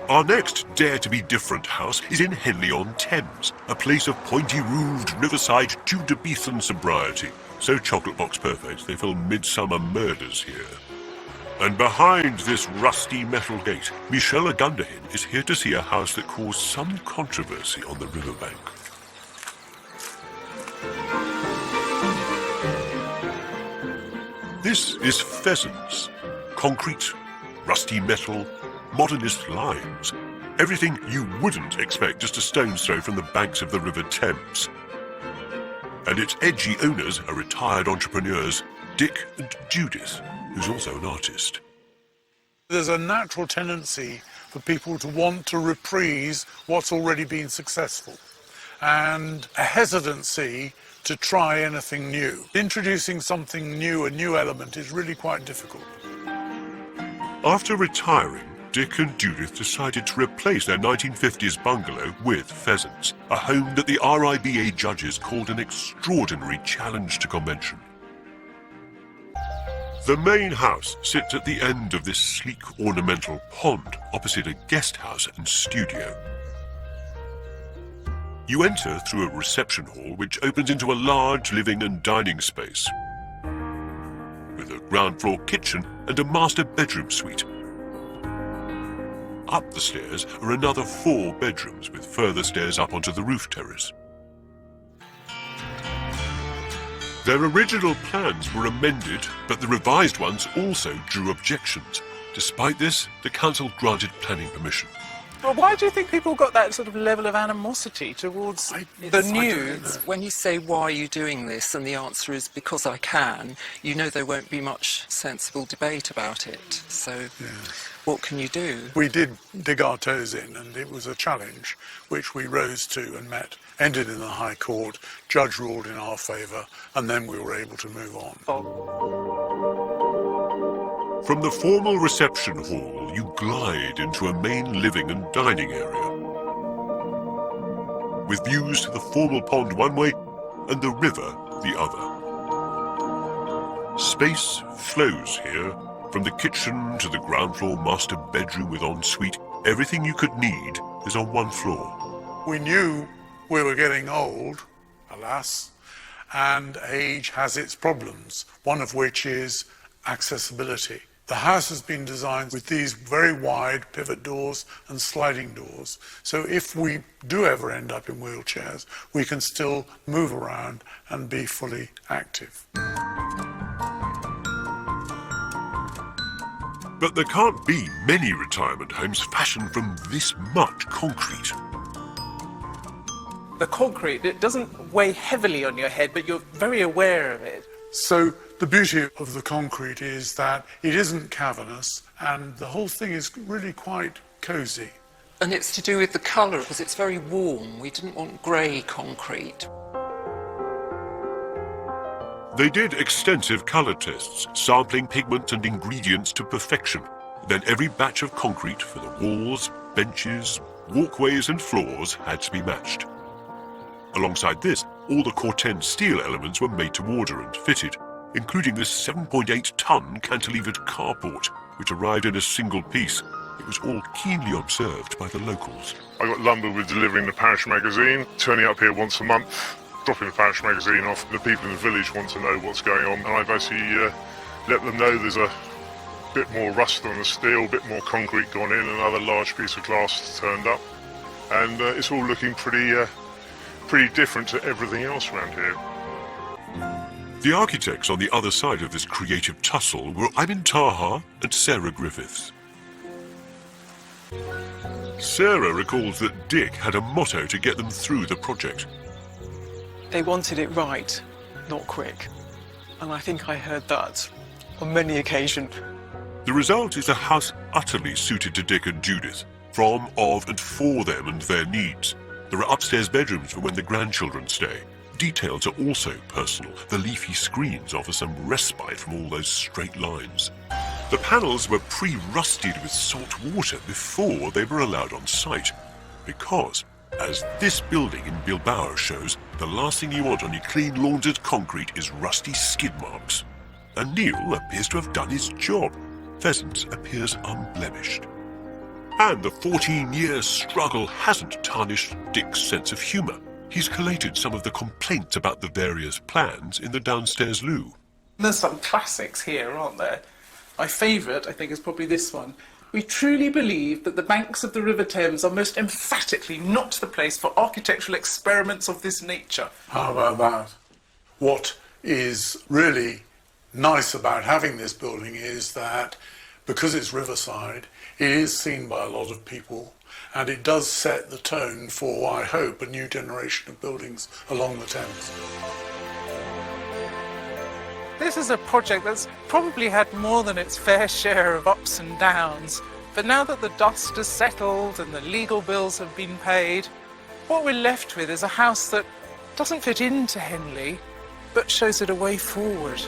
Our next dare-to-be-different house is in Henley-on-Thames, a place of pointy-roofed riverside Tudor-Beathan sobriety. So chocolate box perfect, they film Midsummer Murders here. And behind this rusty metal gate, Michelle Agundahin is here to see a house that caused some controversy on the riverbank. This is Pheasants. Concrete, rusty metal, modernist lines. Everything you wouldn't expect just a stone's throw from the banks of the River Thames. And its edgy owners are retired entrepreneurs, Dick and Judith, who's also an artist. There's a natural tendency for people to want to reprise what's already been successful, and a hesitancy to try anything new. Introducing something new, a new element, is really quite difficult. After retiring, Dick and Judith decided to replace their 1950s bungalow with Pheasants, a home that the RIBA judges called an extraordinary challenge to convention. The main house sits at the end of this sleek ornamental pond opposite a guest house and studio. You enter through a reception hall which opens into a large living and dining space with a ground floor kitchen and a master bedroom suite. Up the stairs are another 4 bedrooms with further stairs up onto the roof terrace. Their original plans were amended, but the revised ones also drew objections. Despite this, the council granted planning permission. Well, why do you think people got that sort of level of animosity towards the new? When you say, why are you doing this, and the answer is because I can, you know there won't be much sensible debate about it. So what can you do? We did dig our toes in, and it was a challenge which we rose to and met. Ended in the High Court, judge ruled in our favour, and then we were able to move on. From the formal reception hall, you glide into a main living and dining area, with views to the formal pond one way and the river the other. Space flows here, from the kitchen to the ground floor master bedroom with ensuite. Everything you could need is on one floor. We knew we were getting old, alas, and age has its problems, one of which is accessibility. The house has been designed with these very wide pivot doors and sliding doors, so if we do ever end up in wheelchairs, we can still move around and be fully active. But there can't be many retirement homes fashioned from this much concrete. The concrete, it doesn't weigh heavily on your head, but you're very aware of it. So the beauty of the concrete is that it isn't cavernous, and the whole thing is really quite cosy. And it's to do with the colour, because it's very warm. We didn't want grey concrete. They did extensive colour tests, sampling pigments and ingredients to perfection. Then every batch of concrete for the walls, benches, walkways and floors had to be matched. Alongside this, all the Corten steel elements were made to order and fitted, including this 7.8-ton cantilevered carport, which arrived in a single piece. It was all keenly observed by the locals. I got lumbered with delivering the parish magazine, turning up here once a month, dropping the parish magazine off. The people in the village want to know what's going on, and I've actually let them know there's a bit more rust on the steel, a bit more concrete gone in, another large piece of glass turned up, and it's all looking pretty different to everything else around here. The architects on the other side of this creative tussle were Ivan Taha and Sarah Griffiths. Sarah recalls that Dick had a motto to get them through the project. They wanted it right, not quick. And I think I heard that on many occasions. The result is a house utterly suited to Dick and Judith, from, of and for them and their needs. There are upstairs bedrooms for when the grandchildren stay. Details are also personal. The leafy screens offer some respite from all those straight lines. The panels were pre-rusted with salt water before they were allowed on site, because, as this building in Bilbao shows, the last thing you want on your clean laundered concrete is rusty skid marks. And Neil appears to have done his job. Pheasants appears unblemished. And the 14-year struggle hasn't tarnished Dick's sense of humour. He's collated some of the complaints about the various plans in the downstairs loo. There's some classics here, aren't there? My favourite, I think, is probably this one. We truly believe that the banks of the River Thames are most emphatically not the place for architectural experiments of this nature. How about that? What is really nice about having this building is that because it's riverside, it is seen by a lot of people, and it does set the tone for, I hope, a new generation of buildings along the Thames. This is a project that's probably had more than its fair share of ups and downs, but now that the dust has settled and the legal bills have been paid, what we're left with is a house that doesn't fit into Henley, but shows it a way forward.